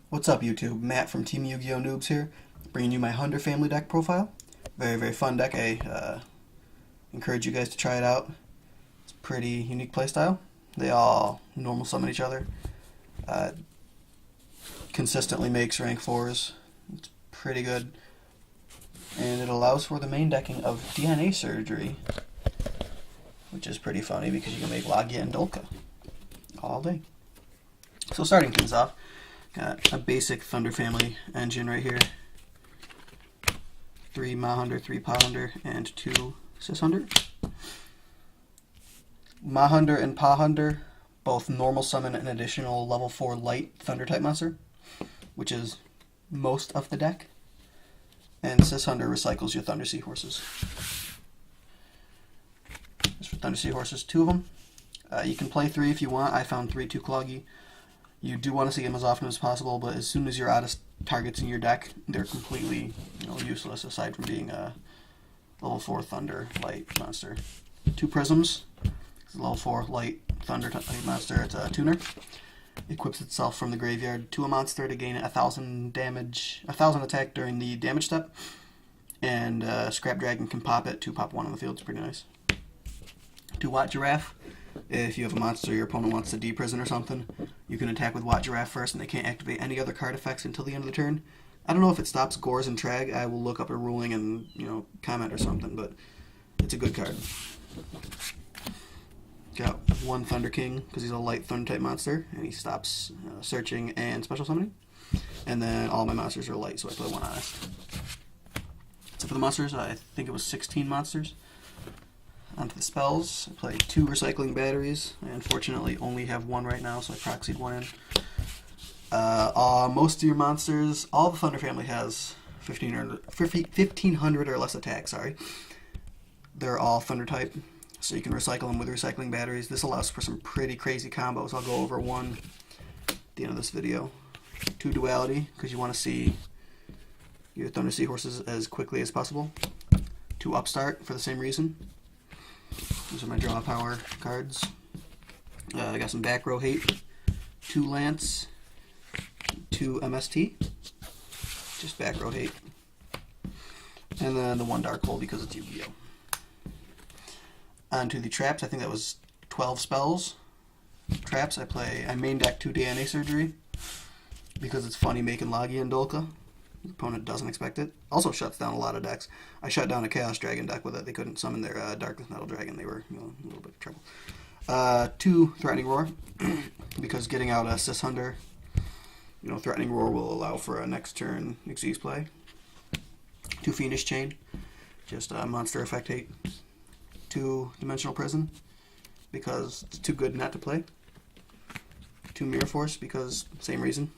What's up, YouTube? Matt from Team YGO Newbs here, bringing you my Hunder family deck profile. Very, very fun deck. I encourage you guys to try it out. It's a pretty unique playstyle. They all normal summon each other. Uh, Consistently makes rank 4s. It's pretty good. And it allows for the main decking of DNA surgery, which is pretty funny because you can make Logia and Dolka all day. So starting things off, got a basic Thunder family engine right here. 3 Hunder, 3 Hunder, and 2 Hunder. Hunder and Hunder both normal summon an additional level 4 light Thunder type monster, which is most of the deck. And Hunder recycles your Thunder Seahorses. As for Thunder Seahorses, 2 of them. You can play 3 if you want. I found 3 too cloggy. You do want to see them as often as possible, but as soon as you're out of targets in your deck, they're completely useless aside from being a level 4 Thunder light monster. 2 Prisms. It's a level 4 light Thunder type monster. It's a tuner. Equips itself from the graveyard to a monster to gain 1,000 damage, 1,000 attack during the damage step. And Scrap Dragon can pop it to pop 1 on the field. It's pretty nice. 2 Watt Giraffe. If you have a monster your opponent wants to deprison or something, you can attack with Watt Giraffe first, and they can't activate any other card effects until the end of the turn. I don't know if it stops Gores and Trag. I will look up a ruling and comment or something, but it's a good card. Got 1 Thunder King because he's a light Thunder type monster, and he stops searching and special summoning. And then all my monsters are light, so I play 1 Honest. So for the monsters, I think it was 16 monsters. Onto the spells, I play 2 Recycling Batteries. I unfortunately only have 1 right now, so I proxied 1 in. Most of your monsters, all the Thunder family has 1,500 or less attack, sorry. They're all Thunder type, so you can recycle them with Recycling Batteries. This allows for some pretty crazy combos. I'll go over 1 at the end of this video. 2 Duality, because you want to see your Thunder Seahorses as quickly as possible. 2 Upstart, for the same reason. These are my draw power cards. I got some back row hate, 2 Lance, 2 MST, just back row hate, and then the 1 Dark Hole because it's Yu-Gi-Oh. Onto the traps, I think that was 12 spells. Traps, I main deck 2 DNA Surgery because it's funny making Logia and Dolka. The opponent doesn't expect it. Also shuts down a lot of decks. I shut down a Chaos Dragon deck with it. They couldn't summon their Dark Metal Dragon. They were in a little bit of trouble. 2 Threatening Roar, because getting out a Hunder, Threatening Roar will allow for a next turn Xyz play. 2 Fiendish Chain, just monster effect hate. 2 Dimensional Prison, because it's too good not to play. 2 Mirror Force, because same reason.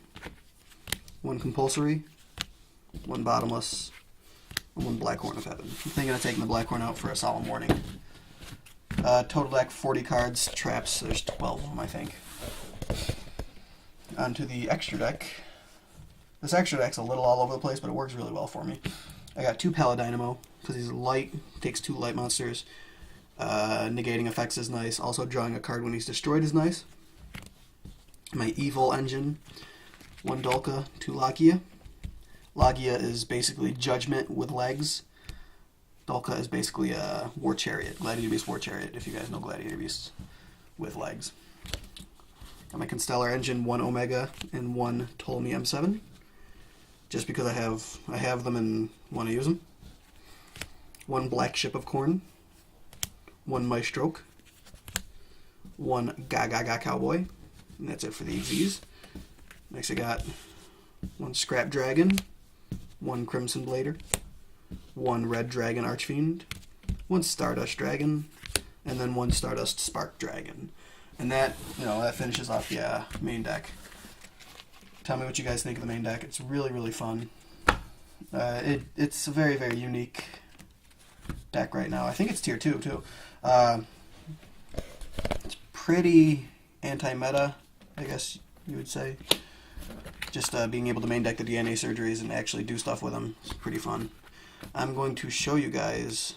1 Compulsory, 1 Bottomless, and 1 Blackhorn of Heaven. I'm thinking of taking the Blackhorn out for a Solemn Warning. Total deck 40 cards, traps, there's 12 of them, I think. Onto the extra deck. This extra deck's a little all over the place, but it works really well for me. I got 2 Paladynamo, because he's light, takes 2 light monsters. Negating effects is nice. Also drawing a card when he's destroyed is nice. My Evil Engine, 1 Dolka, 2 Logia. Logia is basically Judgment with legs. Dolka is basically a War Chariot, Gladiator Beast War Chariot, if you guys know Gladiator Beasts with legs. Got my Constellar Engine, 1 Omega and 1 Ptolemy M7, just because I have them and want to use them. 1 Black Ship of Corn, 1 Maestroke, 1 Gaga Cowboy, and that's it for the Xyz. Next I got 1 Scrap Dragon, 1 Crimson Blader, 1 Red Dragon Archfiend, 1 Stardust Dragon, and then 1 Stardust Spark Dragon. And that, that finishes off the main deck. Tell me what you guys think of the main deck. It's really, really fun. It's a very, very unique deck right now. I think it's tier 2, too. It's pretty anti-meta, I guess you would say. Just being able to main deck the DNA surgeries and actually do stuff with them is pretty fun. I'm going to show you guys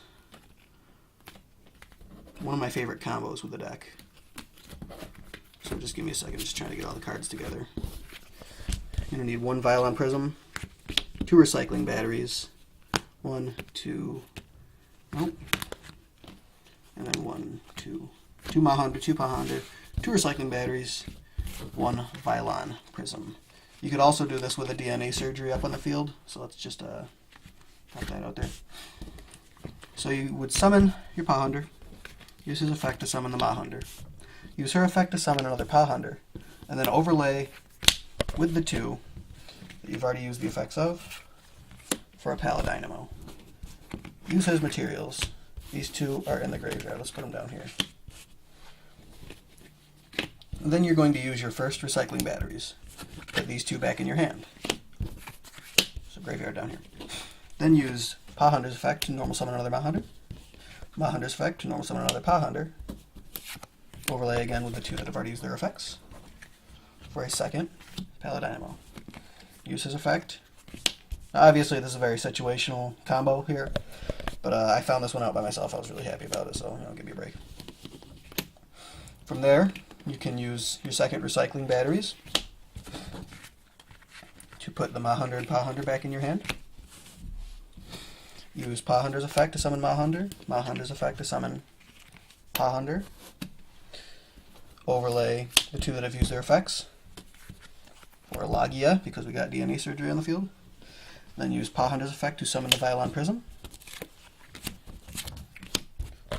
one of my favorite combos with the deck. So just give me a second, just trying to get all the cards together. You're going to need 1 Violon Prism, 2 recycling batteries, 1, 2, nope, and then 1, 2, 2 Hunder, 2 Hunder, 2 recycling batteries, 1 Violon Prism. You could also do this with a DNA surgery up on the field, so let's just pop that out there. So you would summon your Hunder, use his effect to summon the Hunder, use her effect to summon another Hunder, and then overlay with the 2 that you've already used the effects of for a Paladynamo. Use his materials. These 2 are in the graveyard. Let's put them down here. And then you're going to use your first recycling batteries. Put these 2 back in your hand. So graveyard down here. Then use Hunder's effect to normal summon another Hunder. Hunder's effect to normal summon another Hunder. Overlay again with the 2 that have already used their effects for a second Paladynamo. Use his effect. Now, obviously, this is a very situational combo here, but I found this one out by myself. I was really happy about it, so give me a break. From there, you can use your second recycling batteries to put the Hunder and Hunder back in your hand. Use Hunder's effect to summon Hunder, Hunder's effect to summon Hunder. Overlay the 2 that have used their effects for Logia, because we got DNA surgery on the field. Then use Hunder's effect to summon the Violon Prism.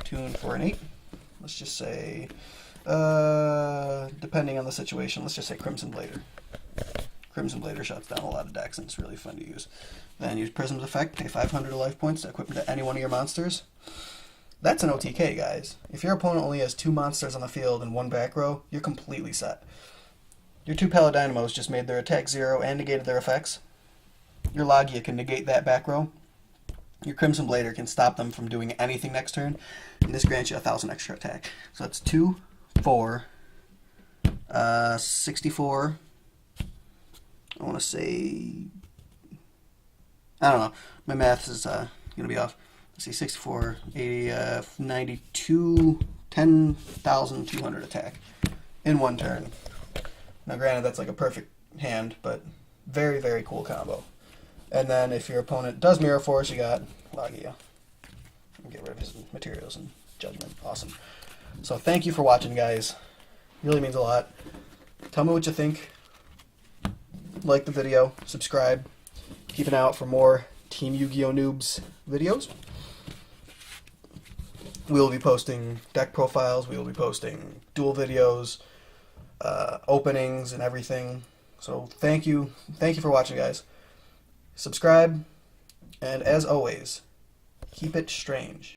Tune for an 8. Let's just say, depending on the situation, let's just say Crimson Blader. Crimson Blader shuts down a lot of decks and it's really fun to use. Then use Prism's effect, pay 500 life points to equip them to any one of your monsters. That's an OTK, guys. If your opponent only has 2 monsters on the field and 1 back row, you're completely set. Your 2 Paladynamos just made their attack 0 and negated their effects. Your Logia can negate that back row. Your Crimson Blader can stop them from doing anything next turn, and this grants you 1,000 extra attack. So that's 2, 4, 64. I want to say, I don't know. My math is going to be off. Let's see, 64, 80, 92, 10,200 attack in 1 turn. Now, granted, that's like a perfect hand, but very, very cool combo. And then if your opponent does Mirror Force, you got Logia. Get rid of his materials and Judgment. Awesome. So thank you for watching, guys. Really means a lot. Tell me what you think. Like the video. Subscribe. Keep an eye out for more Team YGO Newbs videos. We will be posting deck profiles. We will be posting duel videos, openings, and everything. So thank you. Thank you for watching, guys. Subscribe, and as always, keep it strange.